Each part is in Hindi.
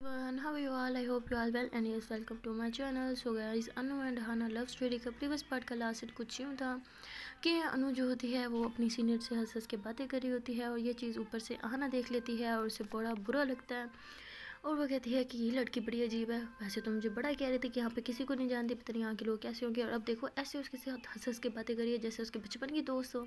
Everyone, how are you all? I hope you all well and yes, welcome to my channel. So guys, Anu and Hana love story का प्रीवियस पार्ट का लास्ट कुछ यूँ था कि अनु जो होती है वो अपनी सीनियर से हंस हंस के बातें कर रही होती है और ये चीज़ ऊपर से हाना देख लेती है और उसे बड़ा बुरा लगता है। और वो कहती है कि ये लड़की बड़ी अजीब है, वैसे तो मुझे बड़ा कह रही थी कि यहाँ पे किसी को नहीं जानती, पता नहीं यहाँ के लोग कैसे होंगे, और अब देखो ऐसे उसके साथ हंस हंस के बातें करिए जैसे उसके बचपन की दोस्त हो।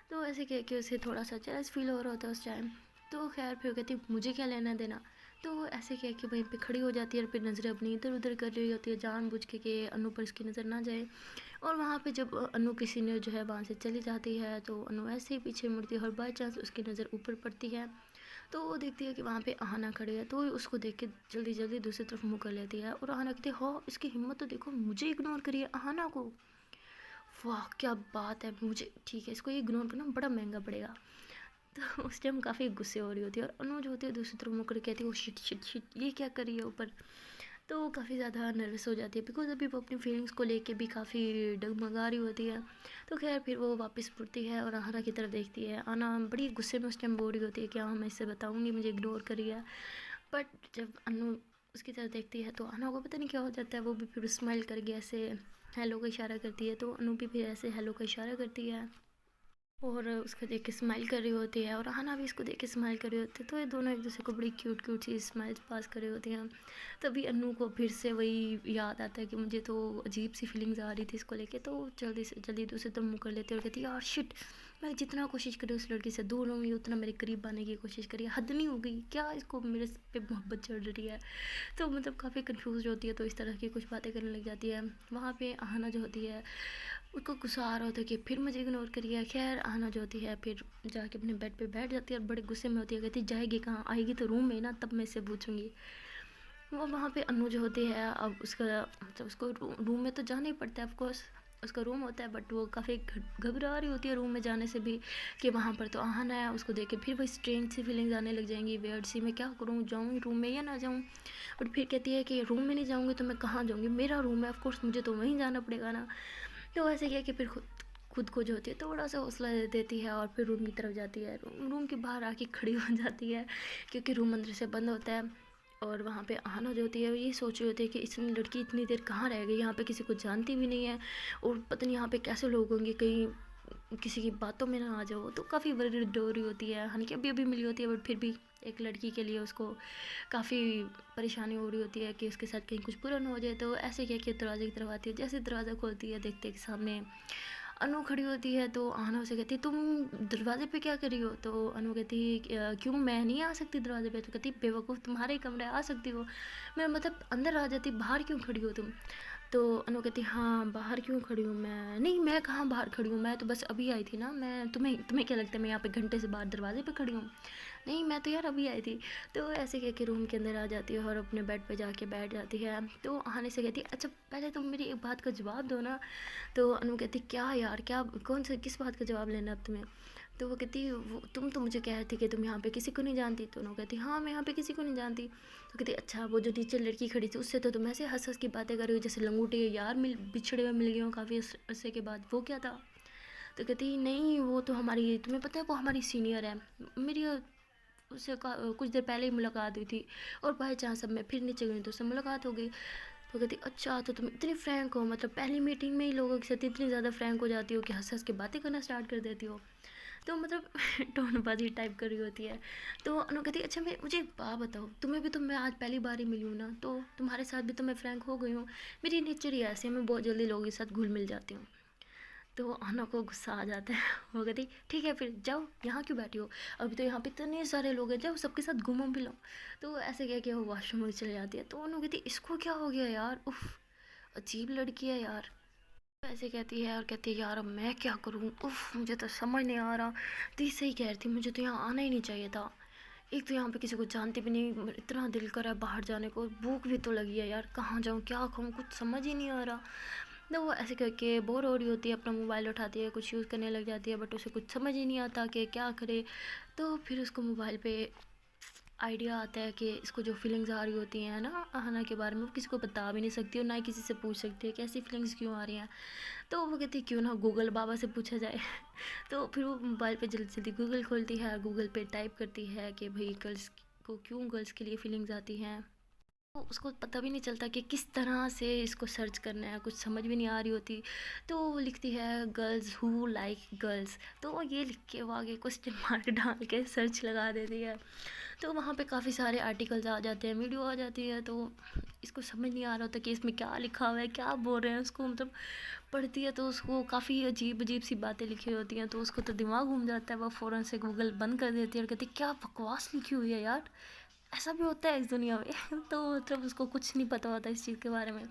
तो ऐसे कह के उसे थोड़ा सा जेलस फील हो रहा होता है उस टाइम। तो खैर फिर कहती मुझे क्या लेना देना। तो ऐसे कह के वहीं पे खड़ी हो जाती है और फिर नज़रें अपनी इधर उधर कर रही होती है जानबूझ के कि अनु पर इसकी नज़र ना जाए। और वहाँ पे जब अनु की सीनियर जो है वहाँ से चली जाती है तो अनु ऐसे ही पीछे मुड़ती है और बाई चांस उसकी नज़र ऊपर पड़ती है। तो वो देखती है कि वहाँ पे आहाना खड़ी है, तो उसको देख के जल्दी जल्दी दूसरी तरफ मुँह कर लेती है और आहाना कहती है हो इसकी हिम्मत तो देखो, मुझे इग्नोर करिए आहाना को। वाह क्या बात है, मुझे ठीक है इसको ये इग्नोर करना बड़ा महंगा पड़ेगा। तो उस टाइम काफ़ी गुस्से हो रही होती है और अनुज होती है दूसरी तरफ मुकर कहती है वो शिट शिट शिट ये क्या करी है ऊपर। तो वो काफ़ी ज़्यादा नर्वस हो जाती है बिकॉज अभी वो अपनी फीलिंग्स को लेके भी काफ़ी डगमगा रही होती है। तो खैर फिर वो वापस मुड़ती है और आना की तरफ देखती है। आना बड़ी गुस्से में उस टाइम बोल रही होती है कि हाँ मैं इससे बताऊँगी, मुझे इग्नोर करी है। बट जब अनु उसकी तरफ देखती है तो आना को पता नहीं क्या हो जाता है, वो भी फिर स्माइल करके ऐसे हेलो का इशारा करती है, तो अनु भी फिर ऐसे हेलो का इशारा करती है और उसको देख के स्माइल कर रही होती है और हाना भी इसको देख के स्माइल कर रही होती है। तो ये दोनों एक दूसरे को बड़ी क्यूट क्यूट सी स्माइल्स पास कर रही होती हैं। तभी अनु को फिर से वही याद आता है कि मुझे तो अजीब सी फीलिंग्स आ रही थी इसको लेके। तो जल्दी से जल्दी दूसरे तरफ मुँह कर लेती है और कहती है यार शिट, मैं जितना कोशिश करी उस लड़की से दूर रहूँगी उतना मेरे करीब आने की कोशिश करी, हद नहीं हो गई क्या, इसको मेरे पे मोहब्बत चढ़ रही है। तो मतलब काफ़ी कंफ्यूज होती है, तो इस तरह की कुछ बातें करने लग जाती है। वहाँ पे आहाना जो होती है उसको गुस्सा आ रहा होता है कि फिर मुझे इग्नोर करिए। खैर आहाना जो होती है फिर जाके अपने बेड पे बैठ जाती है और बड़े गुस्से में होती है, कहती जाएगी कहाँ, आएगी तो रूम में ना, तब मैं इससे पूछूंगी। वो वहाँ पे अनु जो होती है अब उसका मतलब उसको रूम में तो जाना ही पड़ता है ऑफकोर्स, उसका रूम होता है, बट वो काफ़ी घबरा रही होती है रूम में जाने से भी कि वहाँ पर तो आहाना है। उसको देख के फिर वही स्ट्रेंज सी फीलिंग्स आने लग जाएंगी, वेयर्ड सी, मैं क्या करूँ, जाऊँ रूम में या ना जाऊँ। बट फिर कहती है कि रूम में नहीं जाऊँगी तो मैं कहाँ जाऊँगी, मेरा रूम है ऑफकोर्स, मुझे तो वहीं जाना पड़ेगा ना। तो ऐसे किया कि फिर खुद खुद को जो होती है थोड़ा सा हौसला दे देती है और फिर रूम की तरफ जाती है। रूम के बाहर आके खड़ी हो जाती है क्योंकि रूम अंदर से बंद होता है। और वहाँ पे आना जो होती है ये सोच रही होती है कि इस लड़की इतनी देर कहाँ रह गई, यहाँ पे किसी को जानती भी नहीं है और पता नहीं यहाँ पे कैसे लोग होंगे, कहीं किसी की बातों में ना आ जाओ। तो काफ़ी बड़ी डर रही होती है, हालांकि अभी अभी मिली होती है बट फिर भी एक लड़की के लिए उसको काफ़ी परेशानी हो रही होती है कि उसके साथ कहीं कुछ बुरा ना हो जाए। तो ऐसे क्या कि दरवाजे की तरफ आती है, जैसे दरवाज़ा खोलती है देखते कि सामने अनु खड़ी होती है। तो आना उसे कहती तुम दरवाजे पे क्या कर रही हो। तो अनु कहती क्यों मैं नहीं आ सकती दरवाजे पे। तो कहती बेवकूफ़, तुम्हारे कमरे आ सकती हो, मैं मतलब अंदर आ जाती, बाहर क्यों खड़ी हो तुम। तो अनु कहती हाँ बाहर क्यों खड़ी हूँ मैं, नहीं मैं कहाँ बाहर खड़ी हूँ, मैं तो बस अभी आई थी ना, मैं तुम्हें तुम्हें क्या लगता है मैं यहाँ पे घंटे से बाहर दरवाजे पे खड़ी हूँ, नहीं मैं तो यार अभी आई थी। तो ऐसे कह के रूम के अंदर आ जाती है और अपने बेड पे जाके बैठ जाती है। तो आने से कहती है अच्छा पहले तुम मेरी एक बात का जवाब दो ना। तो अनु कहती क्या यार, क्या कौन सा किस बात का जवाब लेना अब तुम्हें। तो वो कहती वो तुम तो मुझे कह रही थी कि तुम यहाँ पे किसी को नहीं जानती। तो अनु कहती हाँ मैं यहाँ पे किसी को नहीं जानती। तो कहती अच्छा वो जो नीचे लड़की खड़ी थी उससे तो तुम ऐसे हंस हंस की बातें कर रही हो जैसे लंगूटे यार मिल बिछड़े हुए मिल गए हो काफ़ी अरसे के बाद, वो क्या था। तो कहती नहीं वो तो हमारी, तुम्हें पता है वो हमारी सीनियर है, मेरी उससे कुछ देर पहले ही मुलाकात हुई थी और बाई चांस अब मैं फिर नीचे गई तो उससे मुलाकात हो गई। तो कहती अच्छा तो तुम इतनी फ्रैंक हो, मतलब पहली मीटिंग में ही लोगों के साथ इतनी ज़्यादा फ्रैंक हो जाती हो कि हंस हंस के बातें करना स्टार्ट कर देती हो। तो मतलब टोनबाजी टाइप कर रही होती है। तो अनु कहती अच्छा मैं मुझे एक बात बताओ, तुम्हें भी तो मैं आज पहली बार ही मिली हूँ ना, तो तुम्हारे साथ भी तो मैं फ्रैंक हो गई हूँ, मेरी नेचर ही ऐसी है, मैं बहुत जल्दी लोगों के साथ घुल मिल जाती हूँ। तो अनु को गुस्सा आ जाता है, वो कहती ठीक है फिर जाओ, यहाँ क्यों बैठी हो, अभी तो यहाँ पे इतने सारे लोग हैं, जाओ सबके साथ घूमो भी लो। तो ऐसे कह के वो वॉशरूम में चले जाती है। तो अनु कहती इसको क्या हो गया यार, उफ अजीब लड़की है यार। ऐसे कहती है और कहती है यार अब मैं क्या करूँ, उफ मुझे तो समझ नहीं आ रहा। तो ये सही कह रही थी, मुझे तो यहाँ आना ही नहीं चाहिए था, एक तो यहाँ पे किसी को जानती भी नहीं, इतना दिल कर रहा है बाहर जाने को, भूख भी तो लगी है यार, कहाँ जाऊँ क्या खाऊँ कुछ समझ ही नहीं आ रहा। तो वो ऐसे करके बोर हो रही होती है, अपना मोबाइल उठाती है कुछ यूज़ करने लग जाती है, बट उसे कुछ समझ ही नहीं आता कि क्या करे। तो फिर उसको मोबाइल पे आइडिया आता है कि इसको जो फीलिंग्स आ रही होती हैं ना आहाना के बारे में, वो किसी को बता भी नहीं सकती और ना ही किसी से पूछ सकती है कि ऐसी फीलिंग्स क्यों आ रही हैं। तो वो कहती है क्यों ना गूगल बाबा से पूछा जाए। तो फिर वो मोबाइल पे जल्दी जल्दी गूगल खोलती है, गूगल पे टाइप करती है कि भाई गर्ल्स को क्यों गर्ल्स के लिए फीलिंग्स आती हैं। तो उसको पता भी नहीं चलता कि किस तरह से इसको सर्च करना है, कुछ समझ भी नहीं आ रही होती। तो वो लिखती है गर्ल्स हु लाइक गर्ल्स, तो वो ये लिख के वो आगे क्वेश्चन मार्क डाल के सर्च लगा देती है। तो वहाँ पे काफ़ी सारे आर्टिकल्स आ जाते हैं, वीडियो आ जाती है। तो इसको समझ नहीं आ रहा होता कि इसमें क्या लिखा हुआ है, क्या बोल रहे हैं उसको, मतलब पढ़ती है तो उसको काफ़ी अजीब अजीब सी बातें लिखी होती हैं। तो उसको तो दिमाग घूम जाता है, वो फ़ौरन से गूगल बंद कर देती है और कहती है क्या बकवास लिखी हुई है यार, ऐसा भी होता है इस दुनिया में। तो मतलब उसको कुछ नहीं पता होता इस चीज़ के बारे में।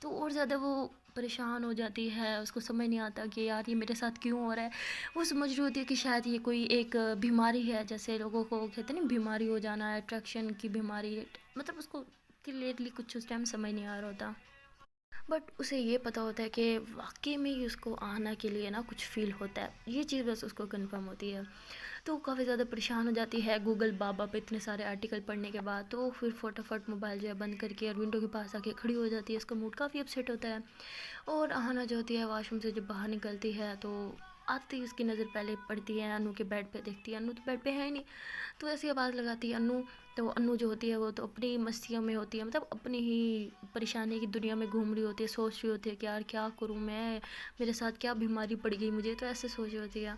तो और ज़्यादा वो परेशान हो जाती है, उसको समझ नहीं आता कि यार ये मेरे साथ क्यों हो रहा है। वो समझ रही होती है कि शायद ये कोई एक बीमारी है, जैसे लोगों को कहते हैं ना बीमारी हो जाना, अट्रैक्शन की बीमारी, मतलब उसको क्लियरली कुछ उस टाइम समझ नहीं आ रहा होता। बट उसे ये पता होता है कि वाकई में ही उसको आना के लिए ना कुछ फ़ील होता है, ये चीज़ बस उसको कंफर्म होती है। तो काफ़ी ज़्यादा परेशान हो जाती है गूगल बाबा पे इतने सारे आर्टिकल पढ़ने के बाद। तो फिर फटाफट मोबाइल जो है बंद करके और विंडो के पास आके खड़ी हो जाती है। उसका मूड काफ़ी अपसेट होता है। और अहाना जो होती है वॉशरूम से जब बाहर निकलती है तो आती ही उसकी नज़र पहले पड़ती है अनु के बेड पे, देखती है अनु तो बेड पे है ही नहीं। तो ऐसी आवाज़ लगाती है अनु। तो अनु जो होती है वो तो अपनी मस्तियों में होती है, मतलब अपनी ही परेशानी की दुनिया में घूम रही होती है, सोच रही होती है कि यार क्या करूँ मैं, मेरे साथ क्या बीमारी पड़ गई मुझे, तो ऐसे सोच रही होती है।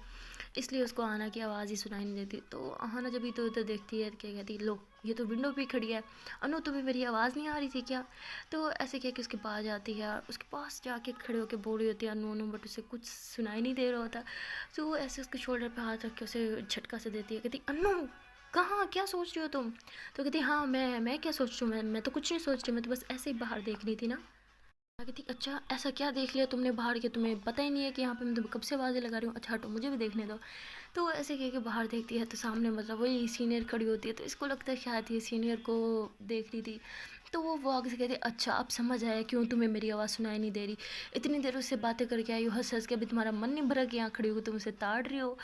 इसलिए उसको आना की आवाज़ ही सुनाई नहीं देती। तो आना जब इधर उधर देखती है क्या कहती, लो ये तो विंडो पे खड़ी है, अनु तुम्हें मेरी आवाज़ नहीं आ रही थी क्या। तो ऐसे कह के उसके पास जाती है, उसके पास जाके खड़े होकर बोल रही होती है अनु अनु, बट उसे कुछ सुनाई नहीं दे रहा होता। तो वो ऐसे उसके शोल्डर पे हाथ रख के उसे झटका से देती है, कहती अनु कहाँ, क्या सोच रही हो तुम। तो कहती हाँ मैं क्या सोच रही हूँ, मैं तो कुछ नहीं सोच रही, मैं तो बस ऐसे ही बाहर देख रही थी ना। मैं कहती अच्छा ऐसा क्या देख लिया तुमने बाहर के, तुम्हें पता ही नहीं है कि यहाँ पे मैं तुम्हें कब से आवाज़ें लगा रही हूँ, अच्छा हटो मुझे भी देखने दो। तो ऐसे कह के बाहर देखती है तो सामने मतलब वही सीनियर खड़ी होती है। तो इसको लगता है शायद ये सीनियर को देख रही थी। तो वो आगे से कहती है अच्छा अब समझ आया क्यों तुम्हें मेरी आवाज़ सुनाई नहीं दे रही, इतनी देर उससे बातें करके आई हो हंस हंस के, अभी तुम्हारा मन नहीं भरा कि यहाँ खड़ी हो तुम उसे ताड़ रही हो।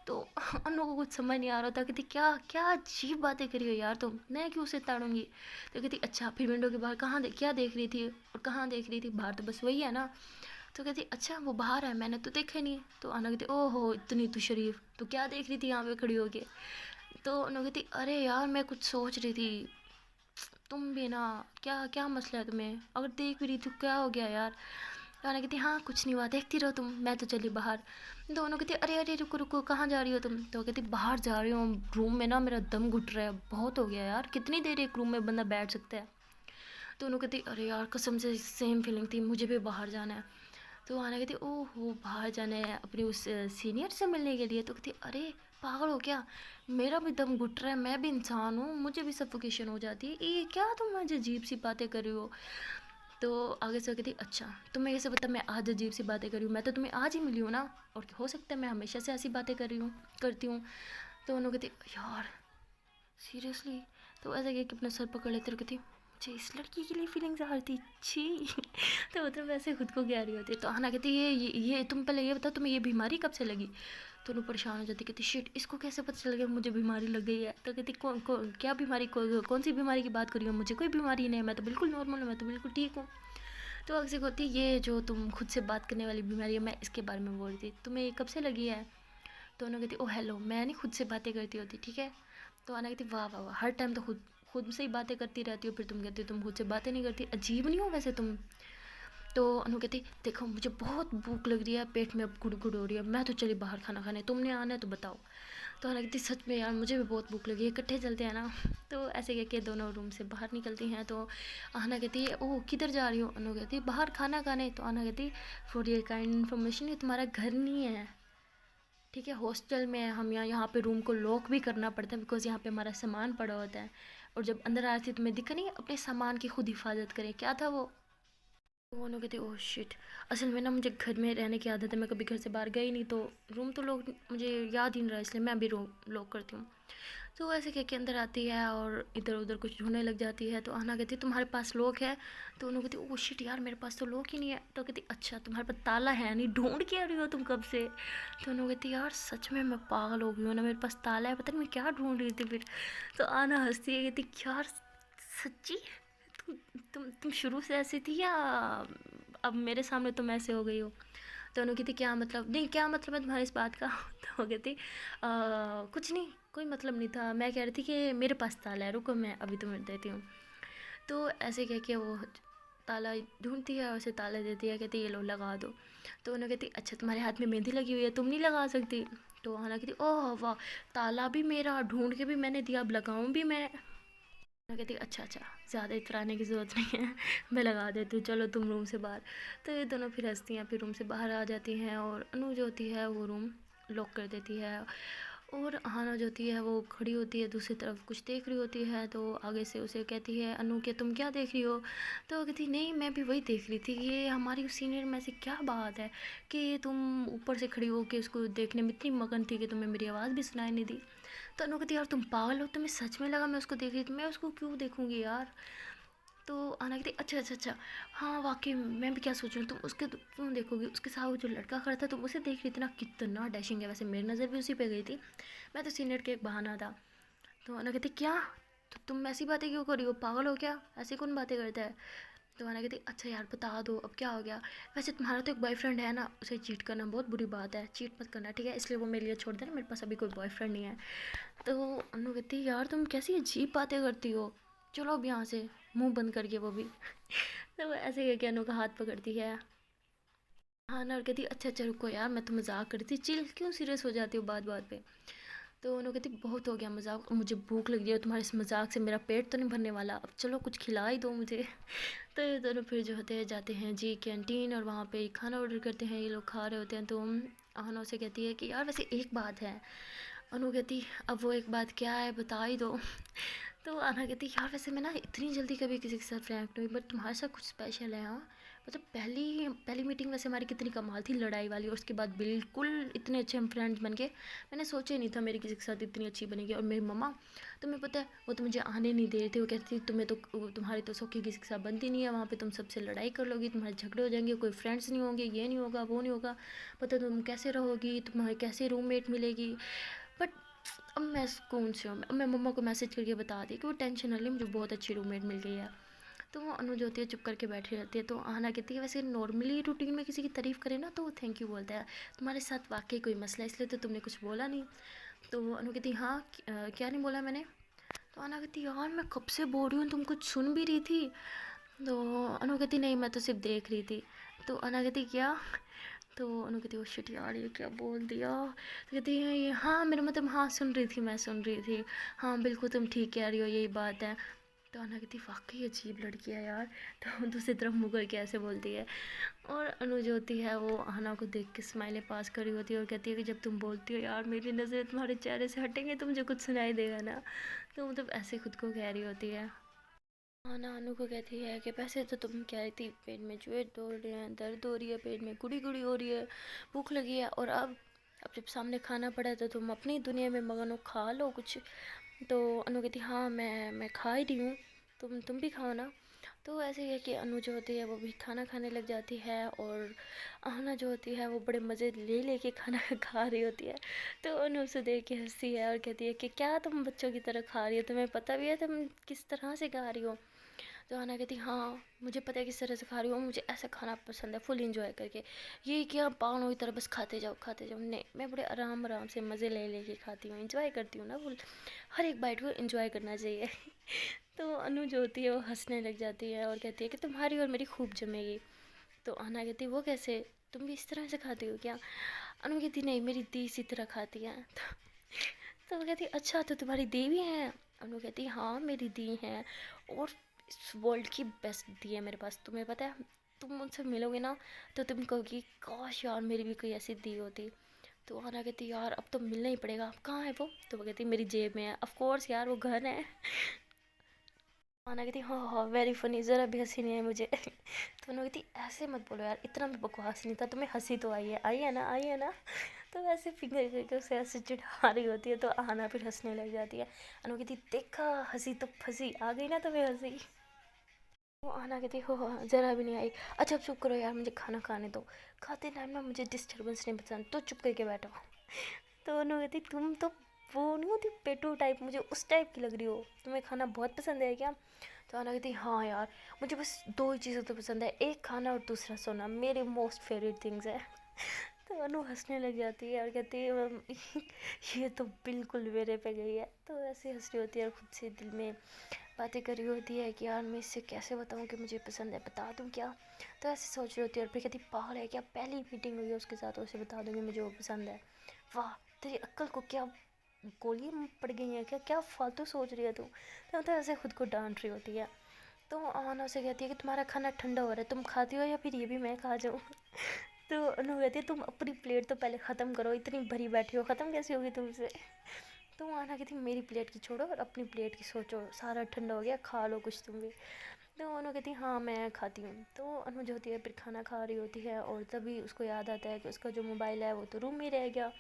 तो उन लोगों को कुछ समझ नहीं आ रहा था, कहती क्या क्या अजीब बातें करी हो यार तुम, मैं क्यों उसे ताड़ूंगी। तो कहती अच्छा फिर विंडो के बाहर कहाँ क्या देख रही थी, और कहाँ देख रही थी, बाहर तो बस वही है ना। तो कहती अच्छा वो बाहर है, मैंने तो देखा ही नहीं। तो अना कहती ओहो इतनी तो शरीफ, तो क्या देख रही थी यहाँ पे खड़ी होके। तो अनु कहती अरे यार मैं कुछ सोच रही थी, तुम भी ना, क्या क्या मसला है तुम्हें, अगर देख भी रही तो क्या हो गया यार। तो अना कहती हाँ कुछ नहीं हुआ, देखती रहो तुम, मैं तो चली बाहर। दोनों कहती अरे अरे रुको रुको कहाँ जा रही हो तुम। तो कहती बाहर जा रही हूँ, रूम में ना मेरा दम घुट रहा है, बहुत हो गया यार, कितनी देर एक रूम में बंदा बैठ सकता है। दोनों कहती अरे यार कसम से सेम फीलिंग थी, मुझे भी बाहर जाना है। तो आना कहती ओहो बाहर जाना है अपने उस सीनियर से मिलने के लिए। तो कहती अरे पागल हो क्या, मेरा भी दम घुट रहा है, मैं भी इंसान हूँ, मुझे भी सफोकेशन हो जाती है, ये क्या तुम आज अजीब सी बातें कर रही हो। तो आगे से कहती अच्छा तुम्हें कैसे पता मैं आज अजीब सी बातें कर रही हूँ, मैं तो तुम्हें आज ही मिली हूँ ना, और हो सकता है मैं हमेशा से ऐसी बातें कर रही हूँ करती हूँ। तो उन्होंने कहती यार सीरियसली। तो ऐसा कि अपना सर पकड़ लेते और कहती मुझे इस लड़की के लिए फीलिंग्स आ रही थी छी। तो मतलब वैसे खुद को कह रही होती है। तो हाना कहती ये तुम पहले ये बताओ तुम्हें ये बीमारी कब से लगी। तो उन्हें परेशान हो जाती, कहती शिट इसको कैसे पता चल गया मुझे बीमारी लग गई है। तो कहती कौन क्या बीमारी, कौन सी बीमारी की बात कर रही हो, मुझे कोई बीमारी नहीं है, मैं तो बिल्कुल नॉर्मल हूँ, मैं तो बिल्कुल ठीक हूँ। तो अक्सर होती ये जो तुम खुद से बात करने वाली बीमारी है, मैं इसके बारे में बोल रही थी, तुम्हें ये कब से लगी है। तो उन्होंने कहती ओ हेलो मैं नहीं खुद से बातें करती होती ठीक है। तो अना कहती वाह वाह वाह, हर टाइम तो खुद खुद से ही बातें करती रहती हो, फिर तुम कहती हो तुम खुद से बातें नहीं करती, अजीब नहीं हो वैसे तुम। तो अनु कहती देखो मुझे बहुत भूख लग रही है, पेट में अब गुड़ गुड़ हो रही है, मैं तो चली बाहर खाना खाने, तुमने आना है तो बताओ। तो अना कहती सच में यार मुझे भी बहुत भूख लगी है, इकट्ठे चलते हैं ना। तो ऐसे कह के दोनों रूम से बाहर निकलती हैं। तो आना कहती है ओह किधर जा रही हो। अनु कहती बाहर खाना खाने। तो आना कहती फॉर योर काइंड इन्फॉर्मेशन ये तुम्हारा घर नहीं है, ठीक है, हॉस्टल में हम यहाँ पे रूम को लॉक भी करना पड़ता है, बिकॉज़ यहाँ पे हमारा सामान पड़ा होता है, और जब अंदर आ रही थी तुम्हें दिखा नहीं, अपने सामान की खुद हिफाजत करें, क्या था वो। तो वो लोग कहते ओह शिट, असल में ना मुझे घर में रहने की आदत है, मैं कभी घर से बाहर गई नहीं, तो रूम तो लोग मुझे याद ही नहीं रहा, इसलिए मैं भी रूम लॉक करती हूँ। तो ऐसे कह के अंदर आती है और इधर उधर कुछ ढूंढने लग जाती है। तो आना कहती तुम्हारे पास लॉक है। तो उन्होंने कहती ओह शिट यार मेरे पास तो लॉक ही नहीं है। तो कहती अच्छा तुम्हारे पास ताला है नहीं, ढूंढ के आ रही हो तुम कब से। तो उन्होंने कहती यार सच में मैं पागल हो गई हूँ ना, मेरे पास ताला है, पता नहीं मैं क्या ढूंढ रही थी फिर। तो आना हंसती है, कहती यार सच्ची तुम तुम शुरू से ऐसी थी या अब मेरे सामने तुम ऐसे हो गई हो। तो उन्होंने कहती क्या मतलब, नहीं क्या मतलब है तुम्हारी इस बात का। तो वो कहती कुछ नहीं कोई मतलब नहीं था, मैं कह रही थी कि मेरे पास ताला है, रुको मैं अभी तुम्हें देती हूँ। तो ऐसे कह के वो ताला ढूंढती है और उसे ताला देती है, कहती है ये लो लगा दो। तो उन्हें कहती अच्छा तुम्हारे हाथ में मेहंदी लगी हुई है, तुम नहीं लगा सकती। तो आना कहती ओह वाह, ताला भी मेरा ढूंढ के भी मैंने दिया, अब लगाऊं भी मैं। मैं कहती अच्छा अच्छा, ज़्यादा इतराने की ज़रूरत नहीं है, मैं लगा देती हूँ, चलो तुम रूम से बाहर। तो ये दोनों फिर हंसती हैं, फिर रूम से बाहर आ जाती हैं और अनु जो होती है वो रूम लॉक कर देती है। और हाना जो होती है वो खड़ी होती है दूसरी तरफ, कुछ देख रही होती है। तो आगे से उसे कहती है अनु कि तुम क्या देख रही हो। तो वो कहती नहीं मैं भी वही देख रही थी कि ये हमारी सीनियर में से क्या बात है कि तुम ऊपर से खड़ी हो के उसको देखने में इतनी मगन थी कि तुम्हें मेरी आवाज़ भी सुनाई नहीं दी। तो अनु कहती यार तुम पागल हो, तुम्हें सच में लगा मैं उसको देख रही थी, मैं उसको क्यों देखूंगी यार। तो आना कहती अच्छा अच्छा अच्छा, हाँ वाकई मैं भी क्या सोच रही हूँ, तुम उसके क्यों देखोगी, उसके साथ वो जो लड़का खड़ा था तुम उसे देख रही थी ना, कितना डैशिंग है। वैसे मेरी नज़र भी उसी पे गई थी, मैं तो सीनियर के एक बहाना था। तो आना कहती क्या, तो तुम ऐसी बातें क्यों कर रही हो, पागल हो क्या, ऐसी कौन बातें करता है। तो आना कहती अच्छा यार बता दो अब क्या हो गया। वैसे तुम्हारा तो एक बॉयफ्रेंड है ना, उसे चीट करना बहुत बुरी बात है, चीट मत करना ठीक है, इसलिए वो मेरे लिए छोड़ देना, मेरे पास अभी कोई बॉयफ्रेंड नहीं है। तो अनु कहती यार तुम कैसी अजीब बातें करती हो, चलो अब यहाँ से, मुंह बंद करके वो भी। तो वो ऐसे करके अनु का हाथ पकड़ती है। हाँ ना, और कहती अच्छा अच्छा रुको यार, मैं तो मजाक करती थी, चिल क्यों सीरियस हो जाती हो बात बात पे। तो उन्होंने कहती बहुत हो गया मजाक, मुझे भूख लग रही है, तुम्हारे इस मजाक से मेरा पेट तो नहीं भरने वाला, अब चलो कुछ खिला ही दो मुझे। तो ये दोनों फिर जो होते हैं जाते हैं जी कैंटीन, और वहाँ पे खाना ऑर्डर करते हैं, ये लोग खा रहे होते हैं। तो अहना उसे कहती है कि यार वैसे एक बात है। अनु कहती अब वो एक बात क्या है बता ही दो। तो अना कहती यार वैसे मैं ना इतनी जल्दी कभी किसी के साथ फ्रैंक नहीं हुई, बट तुम्हारे साथ कुछ स्पेशल है हाँ। मतलब पहली पहली मीटिंग वैसे हमारी कितनी कमाल थी, लड़ाई वाली, और उसके बाद बिल्कुल इतने अच्छे हम फ्रेंड्स बन गए। मैंने सोचा ही नहीं था मेरी किसी के साथ इतनी अच्छी बनेगी। और मेरी मम्मा, तुम्हें पता है वो तो मुझे आने नहीं दे रहे थे, वो कहती थी तुम्हें तो, तुम्हारी तो सौखी किसी के साथ बनती नहीं है, वहाँ पे तुम सबसे लड़ाई कर लोगी, तुम्हारे झगड़े हो जाएंगे, कोई फ्रेंड्स नहीं होंगे, ये नहीं होगा वो नहीं होगा, पता तुम कैसे रहोगी, तुम्हारे कैसे रूममेट मिलेगी। बट अब मैं सुकून से हूँ, अब मैं मम्मा को मैसेज करके बता दी कि वो टेंशन ना ले, मुझे बहुत अच्छी रूममेट मिल गई है। तो वो अनु जो होती है चुप करके बैठी रहती है। तो आना कहती है वैसे नॉर्मली रूटीन में किसी की तारीफ़ करे ना तो वो थैंक यू बोलता है, तुम्हारे साथ वाकई कोई मसला है इसलिए तो तुमने कुछ बोला नहीं। तो अनु कहती हाँ क्या नहीं बोला मैंने। तो आना कहती यार मैं कब से बोल रही हूँ, तुम कुछ सुन भी रही थी। तो अनु कहती नहीं मैं तो सिर्फ देख रही थी। तो अना कहती क्या। तो अनु कहती ओ शिट यार ये क्या बोल दिया। तो कहती है ये हाँ मेरा मतलब हाँ सुन रही थी, मैं सुन रही थी, हाँ बिल्कुल तुम ठीक कह रही हो यही बात है। तो अना कहती वाकई अजीब लड़की है यार। तो दूसरी तरफ मुँह करके ऐसे बोलती है। और अनु जो होती है वो अना को देख के स्माइलें पास कर रही होती है और कहती है कि जब तुम बोलती हो यार मेरी नज़रें तुम्हारे चेहरे से हटेंगे तो मुझे कुछ सुनाई देगा ना। तो मतलब ऐसे खुद को कह रही होती है। हाँ ना, अनु को कहती है कि वैसे तो तुम कह रही थी पेट में चूहे दौड़ रहे हैं, दर्द हो रही है, पेट में गुड़ी गुड़ी हो रही है, भूख लगी है, और अब जब सामने खाना पड़ा है तो तुम अपनी दुनिया में मगन हो, खा लो कुछ। तो अनु कहती हाँ मैं खा ही रही हूँ, तुम भी खाओ ना। तो ऐसे ही है कि अनु जो होती है वो भी खाना खाने लग जाती है, और आहना जो होती है वो बड़े मज़े ले लेके खाना खा रही होती है। तो अनु उसे देख के हंसती है और कहती है कि क्या तुम बच्चों की तरह खा रही हो, तुम्हें पता भी है तुम किस तरह से खा रही हो। तो अना कहती हाँ मुझे पता है किस तरह से खा रही हूँ, मुझे ऐसा खाना पसंद है फुल इंजॉय करके, ये क्या पागलों की तरह बस खाते जाओ, नहीं मैं बड़े आराम आराम से मज़े ले लेके खाती हूँ, इंजॉय करती हूँ ना फुल, हर एक बाइट को इंजॉय करना चाहिए। तो अनु जो होती है वो हंसने लग जाती है और कहती है कि तुम्हारी और मेरी खूब जमेगी। तो अना कहती है वो कैसे, तुम भी इस तरह से खाती हो क्या। अनु कहती नहीं मेरी दी इसी तरह खाती है। तो वो कहती अच्छा तो तुम्हारी दी भी है। अनु कहती हाँ मेरी दी है, और इस वर्ल्ड की बेस्ट दी है मेरे पास, तुम्हें पता है, तुम मुझसे मिलोगे ना तो तुम कहोगी काश यार मेरी भी कोई ऐसी दी होती। तो आना कहती यार अब तो मिलना ही पड़ेगा, अब कहाँ है वो। तो वो कहती मेरी जेब में है, ऑफ कोर्स यार वो घर है। आना कहती हाँ हाँ वेरी फनी, ज़रा भी हंसी नहीं आई मुझे। तो उन्होंने कहती ऐसे मत बोलो यार, इतना भी बकवास नहीं था, तुम्हें हंसी तो आई है ना, आई है ना। तो ऐसे फिंगर करके उसे ऐसे चिढ़ा रही होती है, तो आना फिर हंसने लग जाती है। अनु कहती देखा हंसी तो फंसी, आ गई ना तुम्हें हंसी। वो आना कहती हो ज़रा भी नहीं आई। अच्छा अब चुप करो यार, मुझे खाना खाने दो, खाते टाइम ना मुझे डिस्टर्बेंस नहीं पसंद, तो चुप करके बैठो। तो उन्होंने कहती तुम तो वो नहीं होती पेटू टाइप, मुझे उस टाइप की लग रही हो, तुम्हें खाना बहुत पसंद है क्या। तो आना कहती हाँ यार मुझे बस दो ही चीज़ें तो पसंद है, एक खाना और दूसरा सोना, मेरे मोस्ट फेवरेट थिंग्स है। तो अनु हंसने लग जाती है और कहती है ये तो बिल्कुल मेरे पे गई है। तो ऐसे हंस रही होती है और खुद से दिल में बातें कर रही होती है कि यार मैं इससे कैसे बताऊँ कि मुझे पसंद है, बता दूँ क्या? तो ऐसे सोच रही होती है और फिर कहती पागल है क्या, पहली मीटिंग हुई है उसके साथ उसे बता दूँगी मुझे वो पसंद है। वाह! तेरी अक्ल को क्या गोलियाँ पड़ गई हैं क्या? क्या फ़ालतू सोच रही है तू? तो ऐसे खुद को डाँट रही होती है। तो आना उसे कहती है कि तुम्हारा खाना ठंडा हो रहा है, तुम खाती हो या फिर ये भी मैं खा जाऊँ? तो अनु कहती है तुम अपनी प्लेट तो पहले ख़त्म करो, इतनी भरी बैठी हो, ख़त्म कैसे होगी तुमसे? तो आना कहती मेरी प्लेट की छोड़ो और अपनी प्लेट की सोचो, सारा ठंडा हो गया, खा लो कुछ तुम भी। तो अनु कहती हाँ मैं खाती हूँ। तो अनु जो होती है फिर खाना खा रही होती है और तभी उसको याद आता है कि उसका जो मोबाइल है वो तो रूम में रह गया।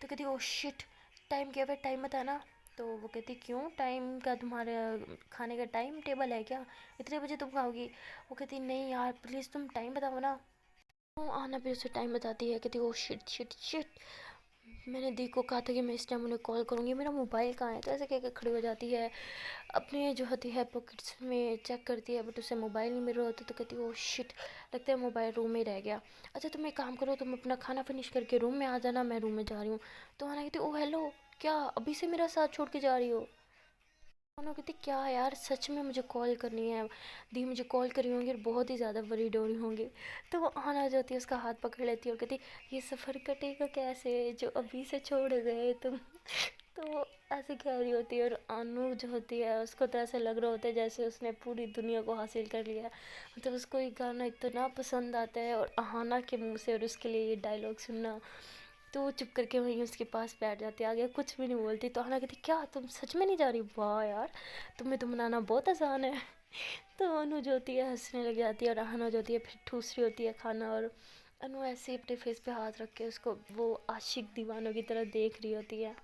तो कहती ओ शिट, टाइम क्या है, टाइम बताना। तो वो कहती क्यों, टाइम का तुम्हारे खाने का टाइम टेबल है क्या, इतने बजे तुम खाओगी? वो कहती नहीं यार प्लीज़ तुम टाइम बताओ ना। तो आना फिर उसे टाइम बताती है, कहती ओ शिट शिट शिट, मैंने दी को कहा था कि मैं इस टाइम उन्हें कॉल करूँगी, मेरा मोबाइल कहाँ है? तो ऐसे कह के खड़ी हो जाती है, अपने जो होती है पॉकेट्स में चेक करती है बट उसे मोबाइल नहीं मिल रहा होता। तो कहती है ओह शिट, लगता है मोबाइल रूम में रह गया। अच्छा तुम एक काम करो, तुम अपना खाना फिनिश करके रूम में आ जाना, मैं रूम में जा रही हूँ। तो आना कहती ओह हेलो, क्या अभी से मेरा साथ छोड़ के जा रही हो? दोनों कहती क्या यार सच में मुझे कॉल करनी है, दी मुझे कॉल करी होंगी और बहुत ही ज़्यादा वरीड हो रही होंगी। तो वो आना जाती है, उसका हाथ पकड़ लेती है और कहती ये सफ़र कटेगा कैसे जो अभी से छोड़ गए तुम? तो वो ऐसे कह रही होती है और अनु जो होती है उसको तो ऐसे लग रहा होता है जैसे उसने पूरी दुनिया को हासिल कर लिया है। मतलब उसको ये गाना इतना पसंद आता है और अहाना के मुंह से और उसके लिए ये डायलॉग सुनना, तो वो चुप करके वहीं उसके पास बैठ जाती है, आगे कुछ भी नहीं बोलती। तो अहाना कहती क्या तुम सच में नहीं जा रही? वाह यार, तुम्हें तो मनाना बहुत आसान है। तो अनु जो होती है हंसने लग जाती है और अहाना जो होती है फिर ठूस रही होती है खाना, और अनु ऐसे ही अपने फेस पे हाथ रख के उसको वो आशिक दीवानों की तरह देख रही होती है।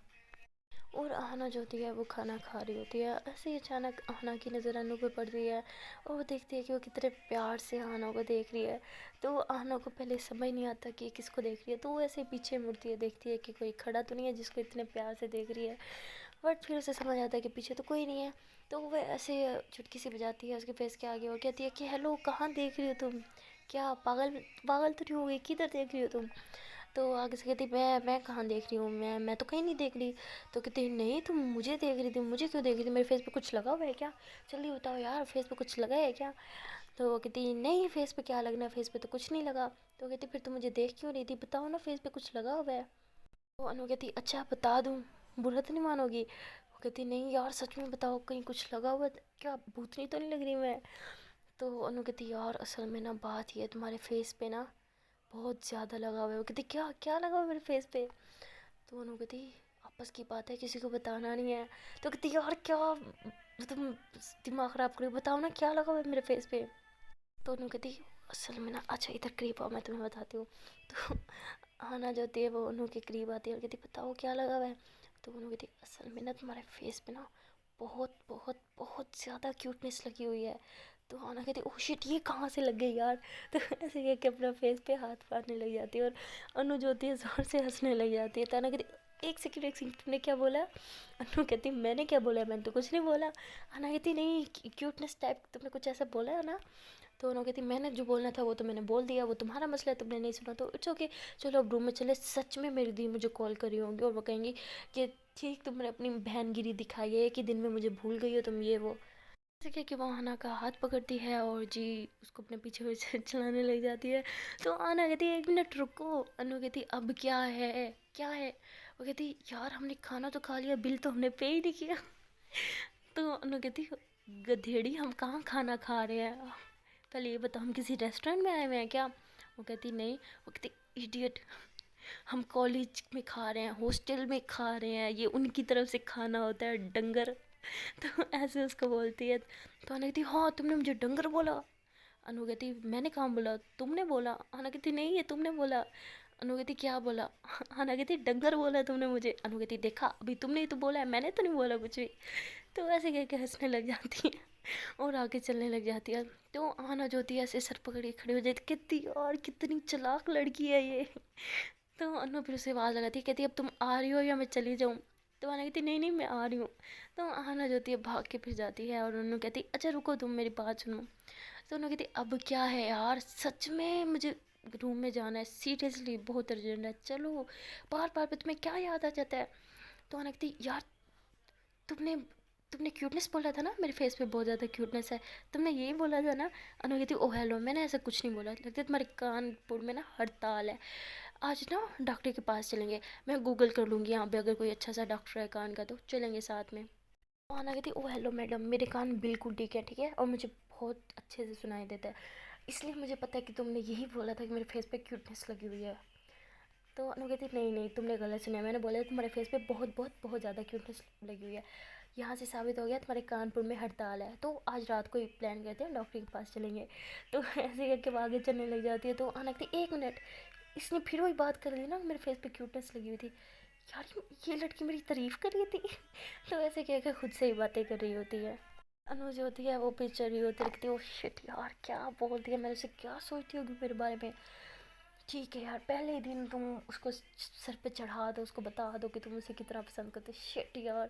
और आहना जो होती है वो खाना खा रही होती है। ऐसे ही अचानक आहना की नज़र अनु पे पड़ती है और वो देखती है कि वो कितने प्यार से आहना को देख रही है। तो आहना को पहले समझ नहीं आता कि किसको देख रही है, तो वो ऐसे पीछे मुड़ती है, देखती है कि कोई खड़ा तो नहीं है जिसको इतने प्यार से देख रही है। बट फिर उसे समझ आता है कि पीछे तो कोई नहीं है। तो वो ऐसे चुटकी सी बजाती है उसके फेस के आगे और कहती है कि हेलो कहाँ देख रही हो तुम, क्या पागल पागल तो नहीं हो गई, किधर देख रही हो तुम? तो आगे से कहती मैं कहाँ देख रही हूँ, मैं तो कहीं नहीं देख रही। तो कहती नहीं तुम मुझे देख रही थी, मुझे क्यों देख रही थी, मेरे फेस पे कुछ लगा हुआ है क्या? जल्दी बताओ यार फेस पे कुछ लगा है क्या? तो वो कहती नहीं फेस पे क्या लगना है, फेस पे तो कुछ नहीं लगा। तो कहती फिर तुम मुझे देख क्यों रही थी, बताओ ना फेस पे कुछ लगा हुआ है? तो अनु कहती अच्छा बता दूँ, बुरा तो नहीं मानोगी? वो कहती नहीं यार सच में बताओ, कहीं कुछ लगा हुआ है क्या, भूतनी तो नहीं लग रही मैं? तो अनु कहती यार असल में ना बात ये है, तुम्हारे फेस पे ना बहुत ज़्यादा लगा हुआ है। वो कहती क्या क्या लगा हुआ है मेरे फेस पे? तो अनु कहती आपस की बात है, किसी को बताना नहीं है। तो कहती यार क्या तुम दिमाग ख़राब करो, बताओ ना क्या लगा हुआ है मेरे फेस पे? तो अनु कहती असल में ना, अच्छा इधर करीब आओ मैं तुम्हें बताती हूँ। तो आना जो होती है वो अनु के करीब आती है और कहती बताओ क्या लगा हुआ है? तो अनु कहती असल में ना तुम्हारे फेस पे ना बहुत बहुत बहुत ज़्यादा क्यूटनेस लगी हुई है। तो आना कहती ओह शिट ये कहाँ से लग गई यार? तो ऐसे कह के अपना फेस पे हाथ मारने लग जाती है और अनु जो होती है ज़ोर से हंसने लग जाती है। तो आना कहती एक सेकंड तुमने क्या बोला? अनु कहती मैंने क्या बोला, मैंने तो कुछ नहीं बोला। आना कहती नहीं क्यूटनेस टाइप तुमने कुछ ऐसा बोला है ना? तो उन्होंने कहती मैंने जो बोलना था वो तो मैंने बोल दिया, वो तुम्हारा मसला है, तुमने नहीं सुना तो इट्स ओके। चलो अब रूम में चले, सच में मेरी दी मुझे कॉल करी होंगी और वो कहेंगी कि ठीक तुमने अपनी बहनगिरी दिखाई है कि दिन में मुझे भूल गई हो तुम, ये वो। जैसे कि वो आना का हाथ पकड़ती है और जी उसको अपने पीछे पीछे चलाने लग जाती है। तो आना कहती है 1 मिनट रुको। अनु कहती अब क्या है, क्या है? वो कहती यार हमने खाना तो खा लिया, बिल तो हमने पे ही नहीं किया। तो अनु कहती गधेड़ी हम कहाँ खाना खा रहे हैं, पहले ये बता हम किसी रेस्टोरेंट में आए हुए हैं क्या? वो कहती नहीं। वो कहती इडियट, हम कॉलेज में खा रहे हैं, हॉस्टल में खा रहे हैं, ये उनकी तरफ से खाना होता है डंगर। तो ऐसे उसको बोलती है। तो अनु कहती हाँ तुमने मुझे डंगर बोला। अनु कहती मैंने कहाँ बोला, तुमने बोला। अनु कहती नहीं ये तुमने बोला। अनु कहती क्या बोला? अनु कहती डंगर बोला तुमने मुझे। अनु कहती देखा अभी तुमने ही तो बोला है, मैंने तो नहीं बोला कुछ भी। तो ऐसे कह के हंसने लग जाती है और आगे चलने लग जाती है। तो आना जो होती है ऐसे सर पकड़ के खड़ी हो जाती, कितनी और कितनी चालाक लड़की है ये। तो अनु फिर उसे आवाज़ लगाती है, कहती अब तुम आ रही हो या मैं चली जाऊँ? तो आना कहती नहीं नहीं मैं आ रही हूँ। तो आना जो होती है भाग के फिर जाती है और अनु कहती अच्छा रुको तुम मेरी बात सुनो। तो अनु कहती अब क्या है यार, सच में मुझे रूम में जाना है, सीरियसली बहुत अर्जेंट है, चलो। बार बार पे तुम्हें क्या याद आ जाता है? तो अनु कहती यार तुमने तुमने क्यूटनेस बोला था ना, मेरे फेस पे बहुत ज़्यादा क्यूटनेस है, तुमने यही बोला था ना। अनु कहती ओ हेलो, मैंने ऐसा कुछ नहीं बोला, लगता है तुम्हारे कानपुर में ना हड़ताल है। आज ना डॉक्टर के पास चलेंगे, मैं गूगल कर लूँगी यहाँ पे अगर कोई अच्छा सा डॉक्टर है कान का तो चलेंगे साथ में। तो आना कहती ओ हेलो मैडम, मेरे कान बिल्कुल ठीक है और मुझे बहुत अच्छे से सुनाई देता है, इसलिए मुझे पता है कि तुमने यही बोला था कि मेरे फेस पे क्यूटनेस लगी हुई है। तो अनु कहती नहीं नहीं, तुमने गलत सुना, मैंने बोला तुम्हारे फेस पे बहुत बहुत बहुत ज़्यादा क्यूटनेस लगी हुई है, यहाँ से साबित हो गया तुम्हारे कानपुर में हड़ताल है, तो आज रात को ही प्लान करते हैं डॉक्टर के पास चलेंगे। तो ऐसे करके वो आगे चलने लग जाती है। तो आना कहती 1 मिनट, इसने फिर वही बात कर ली ना, मेरे फेस पे क्यूटनेस लगी हुई थी, यार ये लड़की मेरी तारीफ़ कर रही थी। तो ऐसे कह के खुद से ही बातें कर रही होती है। अनु जो होती है वो पीछे रही होती है, लगती है ओ शिट यार क्या बोल दिया, मैंने उसे क्या सोचती होगी मेरे बारे में। ठीक है यार, पहले ही दिन तुम उसको सर पे चढ़ा दो, उसको बता दो कि तुम उसे कितना पसंद करते। शिट यार,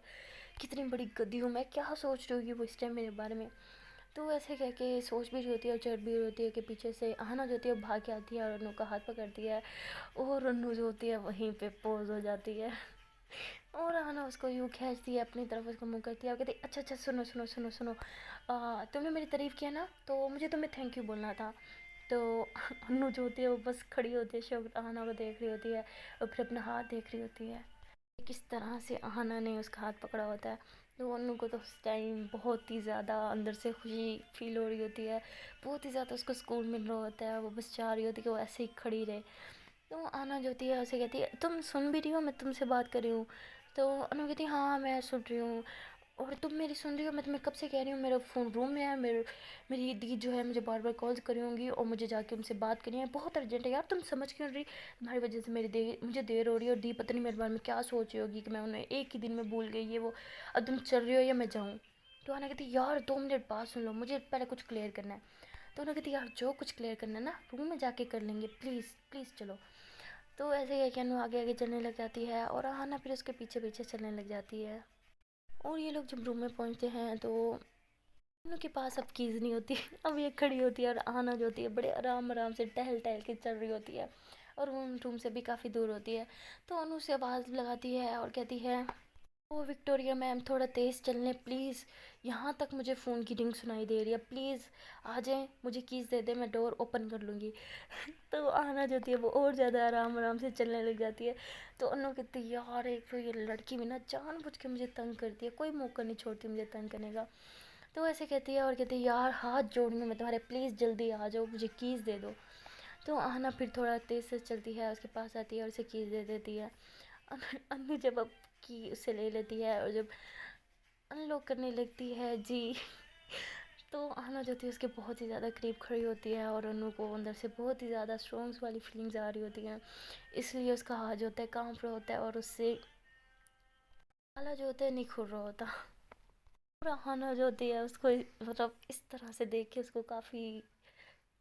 कितनी बड़ी गधी हूँ मैं, क्या सोच रही होगी वो इस टाइम मेरे बारे में। तो ऐसे कह के सोच भी रही होती है और चढ़ भी रही होती है कि पीछे से आहना जो होती है भाग के आती है और अनु का हाथ पकड़ती है, और अनु जो होती है वहीं पे पोज हो जाती है। और आहना उसको यूँ खींचती है अपनी तरफ, उसको मुँह करती है और कहती है अच्छा अच्छा सुनो सुनो सुनो सुनो, तुमने मेरी तारीफ़ किया ना तो मुझे तुम्हें थैंक यू बोलना था। तो अनु जो होती है वो बस खड़ी होती है, शोक आहना को देख रही होती है और फिर अपना हाथ देख रही होती है किस तरह से आहना ने उसका हाथ पकड़ा होता है। तो अनु को तो उस टाइम बहुत ही ज़्यादा अंदर से खुशी फील हो रही होती है, बहुत ही ज़्यादा उसको सुकून मिल रहा होता है, वो बस चाह रही होती है कि वो ऐसे ही खड़ी रहे। तो आना जो होती है उसे कहती है तुम सुन भी रही हो, मैं तुमसे बात कर रही हूँ। तो अनु कहती है हाँ मैं सुन रही हूँ, और तुम मेरी सुन रही हो, मैं तुम्हें कब से कह रही हूँ, मेरा फ़ोन रूम में है, मेरी दी जो है मुझे बार बार कॉल करी होंगी और मुझे जाके उनसे बात करनी है, बहुत अर्जेंट है यार, तुम समझ क्यों नहीं रही, तुम्हारी वजह से मुझे देर हो रही है, और दी पता नहीं मेरे बारे में क्या सोच रही होगी कि मैं उन्हें एक ही दिन में भूल गई ये वो, अब तुम चल रही हो या मैं जाऊँ। तो आना कहती यार 2 मिनट बात सुन लो, मुझे पहले कुछ क्लियर करना है। तो उन्होंने कहती यार जो कुछ क्लियर करना है ना रूम में जाके कर लेंगे, प्लीज़ प्लीज़ चलो। तो ऐसे कह के अनु आगे आगे चलने लग जाती है और आहना फिर उसके पीछे पीछे चलने लग जाती है। और ये लोग जब रूम में पहुंचते हैं तो अनु के पास अब कीज़ नहीं होती। अब ये खड़ी होती है और आहना जो होती है बड़े आराम आराम से टहल टहल के चल रही होती है, और वो रूम से भी काफ़ी दूर होती है। तो अनु से आवाज़ लगाती है और कहती है ओ विक्टोरिया मैम थोड़ा तेज़ चलने प्लीज़, यहाँ तक मुझे फ़ोन की रिंग सुनाई दे रही है, प्लीज़ आ जाएं, मुझे कीज़ दे दे, मैं डोर ओपन कर लूँगी। तो आना जो होती है वो और ज़्यादा आराम आराम से चलने लग जाती है। तो अनु कहती है यार एक तो ये लड़की भी ना जानबूझ के मुझे तंग करती है, कोई मौका नहीं छोड़ती मुझे तंग करने का। तो ऐसे कहती है और कहती है यार हाथ जोड़ रही हूँ मैं तुम्हारे, प्लीज़ जल्दी आ जाओ, मुझे कीज़ दे दो। तो आहना फिर थोड़ा तेज़ से चलती है, उसके पास आती है और उसे कीज़ दे देती है। अन्नू जब अब की उसे ले लेती है और जब अनलॉक करने लगती है जी, तो आहना जो होती है उसके बहुत ही ज़्यादा करीब खड़ी होती है और अनु को अंदर से बहुत ही ज़्यादा स्ट्रॉन्ग्स वाली फीलिंग्स आ रही होती हैं, इसलिए उसका हाथ जो होता है कांप रहा होता है और उससे ताला जो होता है नहीं खुल रहा होता। और आहना जो होती है उसको मतलब इस तरह से देख के उसको काफ़ी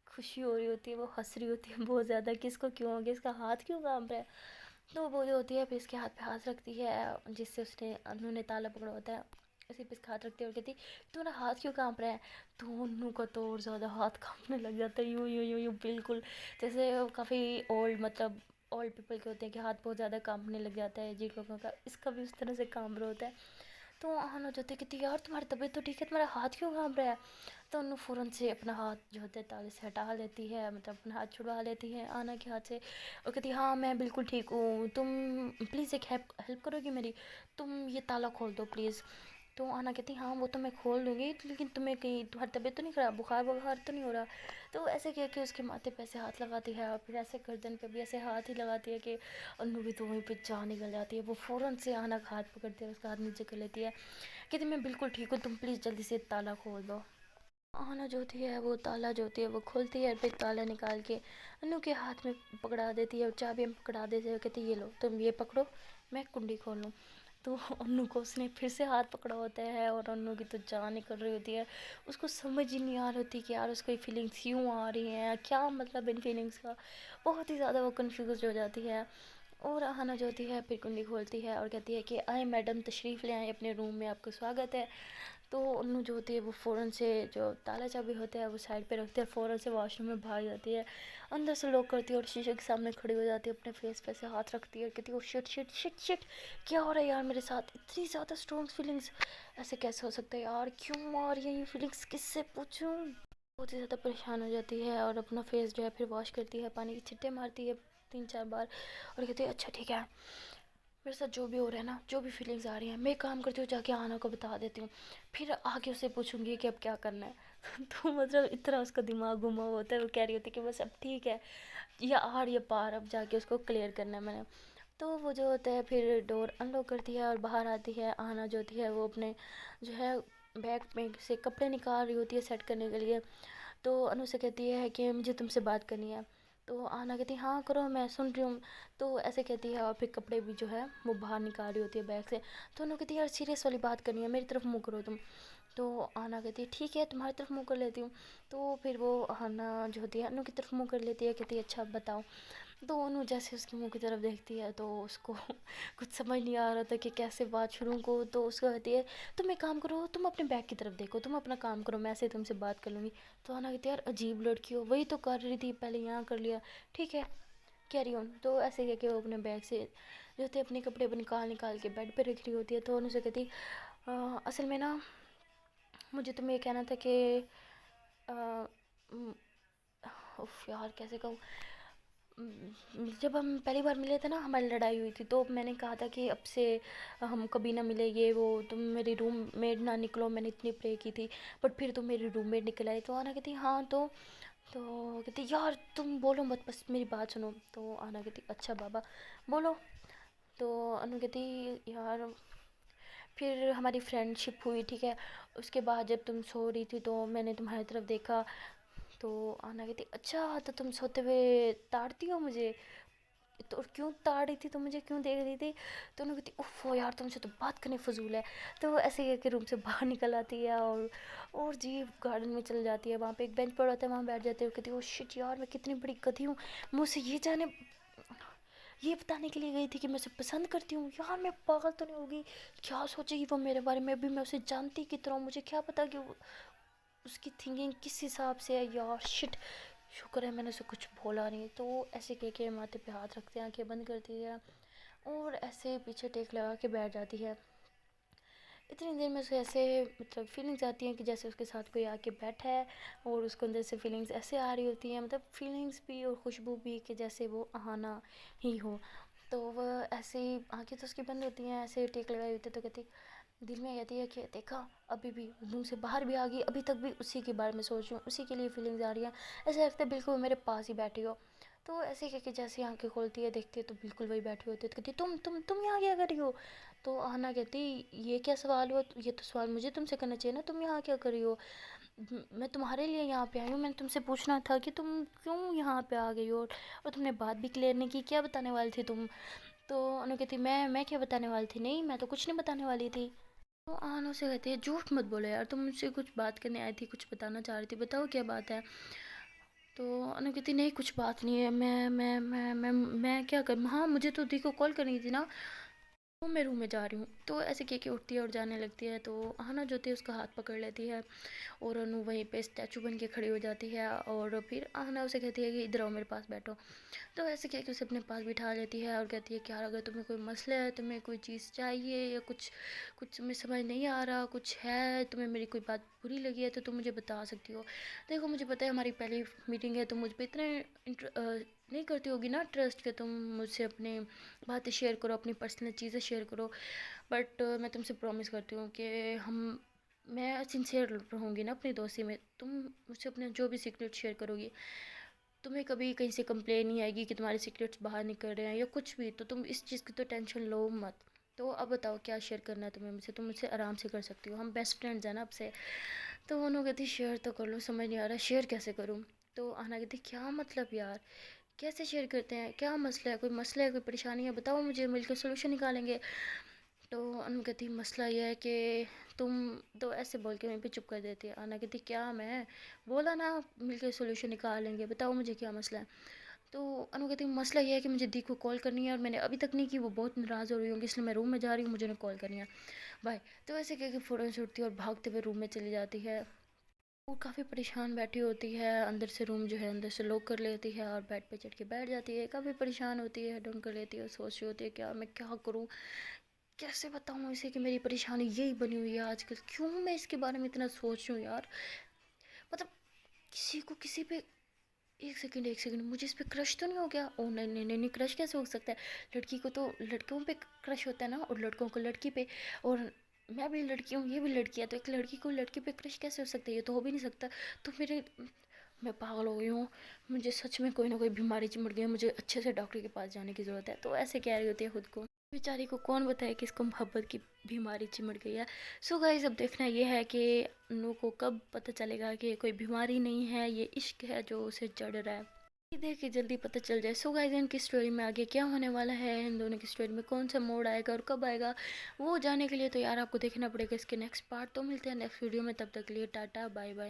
खुशी हो रही होती है, वो हंस रही होती है बहुत ज़्यादा कि इसको क्यों हो गया, इसका हाथ क्यों कांप रहा है। तो वो जो होती है फिर इसके हाथ पे हाथ रखती है जिससे उसने अनु ने ताला पकड़ा होता है, उसी पे इसका हाथ रखती है और कहती तुम्हारा हाथ क्यों कांप रहा है। तो अनु का तो और ज़्यादा हाथ कांपने लग जाता है, यूँ यूँ यूँ यूँ बिल्कुल जैसे काफ़ी ओल्ड मतलब ओल्ड पीपल के होते हैं कि हाथ बहुत ज़्यादा कांपने लग जाता है जी लोगों का, इसका भी उस तरह से कांप रहा होता है। तो अनु जो होती है कहती यार तुम्हारी तबीयत तो ठीक है, तुम्हारा हाथ क्यों कांप रहा है। तो अनु फ़ौरन से अपना हाथ जो होता है ताले से हटा लेती है, मतलब अपना हाथ छुड़वा लेती है आना के हाथ से, और कहती है हाँ मैं बिल्कुल ठीक हूँ, तुम प्लीज़ एक हेल्प हेल्प करोगी मेरी, तुम ये ताला खोल दो प्लीज़। तो आना कहती हाँ वो तो मैं खोल दूँगी, लेकिन तुम्हें कहीं तुम्हारी तबीयत तो नहीं ख़राब, बुखार वुखार तो नहीं हो रहा। तो ऐसे कह के उसके माथे पे ऐसे हाथ लगाती है और फिर ऐसे गर्दन पे भी ऐसे हाथ ही लगाती है कि अनु भी तो वहीं पे जान निकल जाती है, वो फ़ौरन से आना का हाथ पकड़ती है, उसका हाथ नीचे कर लेती है, कहती मैं बिल्कुल ठीक हूँ, तुम प्लीज़ जल्दी से ताला खोल दो। आना जो होती है वो ताला जो होती है वो खोलती है, फिर ताला निकाल के अनु के हाथ में पकड़ा देती है और चाबी में पकड़ा देती है, कहती ये लो तुम ये पकड़ो, मैं कुंडी खोल लूँ। तो अनु को उसने फिर से हाथ पकड़ा होता है और अनु की तो जान निकल रही होती है, उसको समझ ही नहीं आ रही होती कि यार उसको ये फीलिंग्स क्यों आ रही हैं, क्या मतलब इन फीलिंग्स का, बहुत ही ज़्यादा वो कन्फ्यूज़ हो जाती है। और आहना जो होती है फिर कुंडी खोलती है और कहती है कि आए मैडम तशरीफ़ ले आए अपने रूम में, आपका स्वागत है। तो उन्नू जो होती है वो फ़ौरन से जो ताला चाबी होता है वो साइड पे रखती है, फ़ौरन से वॉशरूम में भाग जाती है, अंदर से लॉक करती है और शीशे के सामने खड़ी हो जाती है, अपने फेस पे से हाथ रखती है, कहती है oh shit shit shit shit, क्या हो रहा है यार मेरे साथ, इतनी ज़्यादा स्ट्रॉन्ग फीलिंग्स, ऐसे कैसे हो सकता है यार, क्यों आ रही है ये फीलिंग्स, किससे पूछूं। बहुत ही ज़्यादा परेशान हो जाती है और अपना फेस जो है फिर वॉश करती है, पानी की छिट्टे मारती है 3-4 बार और कहती है अच्छा ठीक है, मेरे साथ जो भी हो रहा है ना, जो भी फीलिंग्स आ रही हैं, मैं एक काम करती हूँ जाके आना को बता देती हूँ, फिर आगे उससे पूछूंगी कि अब क्या करना है। तो मतलब इतना उसका दिमाग घुमा हुआ होता है, वो कह रही होती है कि बस अब ठीक है, या आर या पार, अब जाके उसको क्लियर करना है मैंने। तो वो जो होता है फिर डोर अनलॉक करती है और बाहर आती है। आना जो होती है वो अपने जो है बैग में से कपड़े निकाल रही होती है सेट करने के लिए। तो अनु से कहती है कि मुझे तुमसे बात करनी है। तो आना कहती है हाँ करो, मैं सुन रही हूँ। तो ऐसे कहती है और फिर कपड़े भी जो है वो बाहर निकाल रही होती है बैग से। तो अनु कहती है यार सीरियस वाली बात करनी है, मेरी तरफ मुँह करो तुम। तो आना कहती है ठीक है तुम्हारी तरफ मुँह कर लेती हूँ। तो फिर वो आना जो होती है अनु की तरफ मुँह कर लेती है, कहती है अच्छा बताओ। तो अनु जैसे उसके मुंह की तरफ देखती है तो उसको कुछ समझ नहीं आ रहा था कि कैसे बात शुरू को। तो उसको कहती है तुम एक काम करो, तुम अपने बैग की तरफ देखो, तुम अपना काम करो, मैं ऐसे ही तुमसे बात कर लूँगी। तो अना कहती है यार अजीब लड़की हो, वही तो कर रही थी पहले, यहाँ कर लिया, ठीक है कैरी ऑन। तो ऐसे कह के वो अपने बैग से जो थे अपने कपड़े निकाल निकाल के बेड पे रख रही होती है। तो अनु से कहती असल में ना मुझे तुम्हें ये कहना था कि अ, म, उफ यार कैसे कहूँ, जब हम पहली बार मिले थे ना हमारी लड़ाई हुई थी, तो मैंने कहा था कि अब से हम कभी ना मिले, ये वो, तुम मेरी रूममेट ना निकलो, मैंने इतनी प्रे की थी बट फिर तुम मेरी रूममेट निकल आई। तो आना कहती हाँ तो कहती यार तुम बोलो मत, बस मेरी बात सुनो। तो आना कहती अच्छा बाबा बोलो। तो अनु कहती यार फिर हमारी फ्रेंडशिप हुई, ठीक है, उसके बाद जब तुम सो रही थी तो मैंने तुम्हारी तरफ देखा। तो आना कहती अच्छा तो तुम सोते हुए ताड़ती हो मुझे, तो और क्यों ताड़ रही थी, तो मुझे क्यों देख रही थी। तो उन्होंने कहती उफ यार तुमसे तो बात करनी फजूल है। तो ऐसे ही करके रूम से बाहर निकल आती है और जी गार्डन में चल जाती है, वहाँ पे एक बेंच पड़ा होता है, वहाँ बैठ जाती है और कहती है ओ शिट यार मैं कितनी बड़ी गधी हूँ, मुझसे ये बताने के लिए गई थी कि मैं उसे पसंद करती हूँ। यार मैं पागल तो नहीं होगी, क्या सोचेगी वो मेरे बारे में, अभी मैं उसे जानती की तरह, मुझे क्या पता कि उसकी थिंकिंग किस हिसाब से है। यार शिट, शुक्र है मैंने उसे कुछ बोला नहीं। तो ऐसे कह के माथे पे हाथ रखते हैं, आंखें बंद करती है और ऐसे पीछे टेक लगा के बैठ जाती है। इतनी देर में उसे ऐसे मतलब फीलिंग्स आती हैं कि जैसे उसके साथ कोई आके बैठा है और उसको अंदर से फीलिंग्स ऐसे आ रही होती हैं, मतलब फीलिंग्स भी और खुशबू भी कि जैसे वो आना ही हो। तो वह ऐसे ही आंखें तो उसकी बंद होती हैं, ऐसे टेक लगाई होती है, तो कहती दिल में कहती है कि देखा अभी भी रूम से बाहर भी आ गई, अभी तक भी उसी के बारे में सोच रही हूँ, उसी के लिए फीलिंग्स आ रही हैं, ऐसा लगता है बिल्कुल मेरे पास ही बैठी हो। तो ऐसे ही करके जैसे आंखें खोलती है देखती है तो बिल्कुल वही बैठी होती है। तो कहती तुम यहाँ क्या कर रही हो। तो आना कहती ये क्या सवाल हुआ, ये तो सवाल मुझे तुमसे करना चाहिए ना, तुम यहाँ क्या कर रही हो। मैं तुम्हारे लिए यहाँ पे आई हूँ, मैंने तुमसे पूछना था कि तुम क्यों यहाँ पे आ गई हो, और तुमने बात भी क्लियर नहीं की, क्या बताने वाली थी तुम। तो अनु कहती मैं क्या बताने वाली थी, नहीं मैं तो कुछ नहीं बताने वाली थी। तो आनो से कहती है झूठ मत बोलो यार, तुम मुझसे कुछ बात करने आई थी, कुछ बताना चाह रही थी, बताओ क्या बात है। तो अनु कहती नहीं कुछ बात नहीं है, मैं क्या करूँ, हाँ मुझे तो दी को कॉल करनी थी ना, तो मैं रूम में जा रही हूँ। तो ऐसे कह के उठती है और जाने लगती है। तो आना जो होती है उसका हाथ पकड़ लेती है और अनु वहीं पे स्टैचू बन के खड़ी हो जाती है और फिर आना उसे कहती है कि इधर आओ मेरे पास बैठो। तो ऐसे कह के उसे अपने पास बिठा लेती है और कहती है कि यार अगर तुम्हें कोई मसला है, तुम्हें कोई चीज़ चाहिए या कुछ कुछ तुम्हें समझ नहीं आ रहा, कुछ है तुम्हें मेरी कोई बात बुरी लगी है तो तुम मुझे बता सकती हो। देखो मुझे पता है हमारी पहली मीटिंग है, तुम मुझ पर इतने नहीं करती होगी ना ट्रस्ट कि तुम मुझसे अपनी बातें शेयर करो, अपनी पर्सनल चीज़ें शेयर करो, बट मैं तुमसे प्रॉमिस करती हूँ कि मैं सिंसियर रहूँगी ना अपनी दोस्ती में, तुम मुझसे अपने जो भी सीक्रेट शेयर करोगी, तुम्हें कभी कहीं से कंप्लेन नहीं आएगी कि तुम्हारे सीक्रेट्स बाहर निकल रहे हैं या कुछ भी, तो तुम इस चीज़ की तो टेंशन लो मत। तो अब बताओ क्या शेयर करना है तुम्हें मुझसे, तुम मुझसे आराम से कर सकती हो, हम बेस्ट फ्रेंड्स हैं ना अब से। तो उन्होंने कहती शेयर तो कर लो, समझ नहीं आ रहा शेयर कैसे करूँ। तो आना कहती क्या मतलब यार, कैसे शेयर करते हैं, क्या मसला है, कोई मसला है, कोई परेशानी है, बताओ मुझे, मिलकर सोल्यूशन निकालेंगे। तो अनु कहती मसला ये है कि तुम, तो ऐसे बोल के वहीं पे चुप कर देती है। आना कहती क्या मैं बोला ना मिलकर सोल्यूशन निकालेंगे, बताओ मुझे क्या मसला है। तो अनु कहती है मसला ये है कि मुझे दी को कॉल करनी है और मैंने अभी तक नहीं की, वो बहुत नाराज़ हो रही होंगी, इसलिए मैं रूम में जा रही हूँ, मुझे उन्हें कॉल करनी है, बाय। तो ऐसे कह के फ़ोन छूटती है और भागते हुए रूम में चली जाती है। वो काफ़ी परेशान बैठी होती है, अंदर से रूम जो है अंदर से लॉक कर लेती है और बेड पे चढ़ के बैठ जाती है। काफ़ी परेशान होती है, ढूंढ कर लेती है, सोच रही होती है क्या मैं क्या करूँ, कैसे बताऊँ इसे कि मेरी परेशानी यही बनी हुई है आजकल, क्यों मैं इसके बारे में इतना सोच रही हूँ यार। मतलब किसी को किसी पे एक सेकंड, मुझे इस पे क्रश तो नहीं हो गया? ओ नहीं नहीं नहीं नहीं, क्रश कैसे हो सकता है? लड़की को तो लड़कों पे क्रश होता है ना, और लड़कों को लड़की पे। और मैं भी लड़की हूँ, ये भी लड़की है, तो एक लड़की को लड़की पे क्रश कैसे हो सकता है? ये तो हो भी नहीं सकता। तो मेरे मैं पागल हो गई हूँ, मुझे सच में कोई ना कोई बीमारी चिमट गई है, मुझे अच्छे से डॉक्टर के पास जाने की ज़रूरत है। तो ऐसे कह रही होती है खुद को। बेचारी को कौन बताए कि इसको मोहब्बत की बीमारी चिमट गई है। सो गाइस, अब देखना ये है कि अनु को कब पता चलेगा कि ये कोई बीमारी नहीं है, ये इश्क है जो उसे चढ़ रहा है। ये देख के जल्दी पता चल जाए। सो गाइस, इनकी स्टोरी में आगे क्या होने वाला है, इन दोनों की स्टोरी में कौन सा मोड़ आएगा और कब आएगा, वो जानने के लिए तो यार आपको देखना पड़ेगा इसके नेक्स्ट पार्ट। तो मिलते हैं नेक्स्ट वीडियो में, तब तक के लिए टाटा बाय बाय।